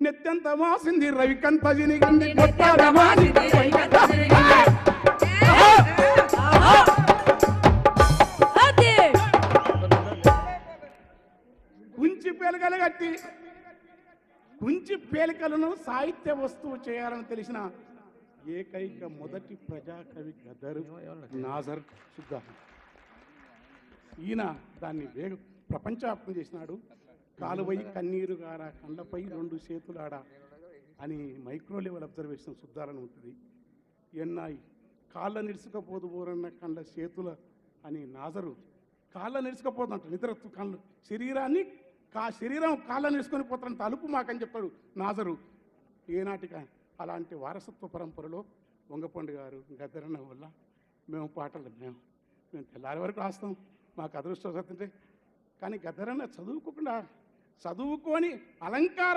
నెత్తంత మాసింది రవికంత జినిగింది కొత్తగా మాసింది కుంచి పేలికలు కట్టి కుంచి పేలికలను సాహిత్య వస్తువు చేయాలని తెలిసిన ఏకైక మొదటి ప్రజాకవి గద్దరు నాజర్ సుద్దా. ఈయన దాన్ని ప్రపంచవ్యాప్తం చేసినాడు. కాలువై కన్నీరు గారా కండ్లపై రెండు చేతులాడ అని మైక్రో లెవెల్ అబ్జర్వేషన్ సుద్దాలని ఉంటుంది. ఎన్నాయి కాళ్ళ నిడుచుకపోదు బోరన్న కండ్ల చేతుల అని నాజరు కాళ్ళ నిడుచుకపోతుందంట. నిద్ర కళ్ళు శరీరాన్ని శరీరం కాళ్ళ నిడుచుకొని పోతాను తలుపు మాకని చెప్తాడు నాజరు. ఏనాటిగా అలాంటి వారసత్వ పరంపరలో వంగపండు గారు గద్దరన్న వల్ల మేము పాటలు మేము తెల్లారి వరకు రాస్తాం. మాకు అదృష్టం వస్తుంటే కానీ గద్దరన్న చదువుకోకుండా చదువుకొని అలంకార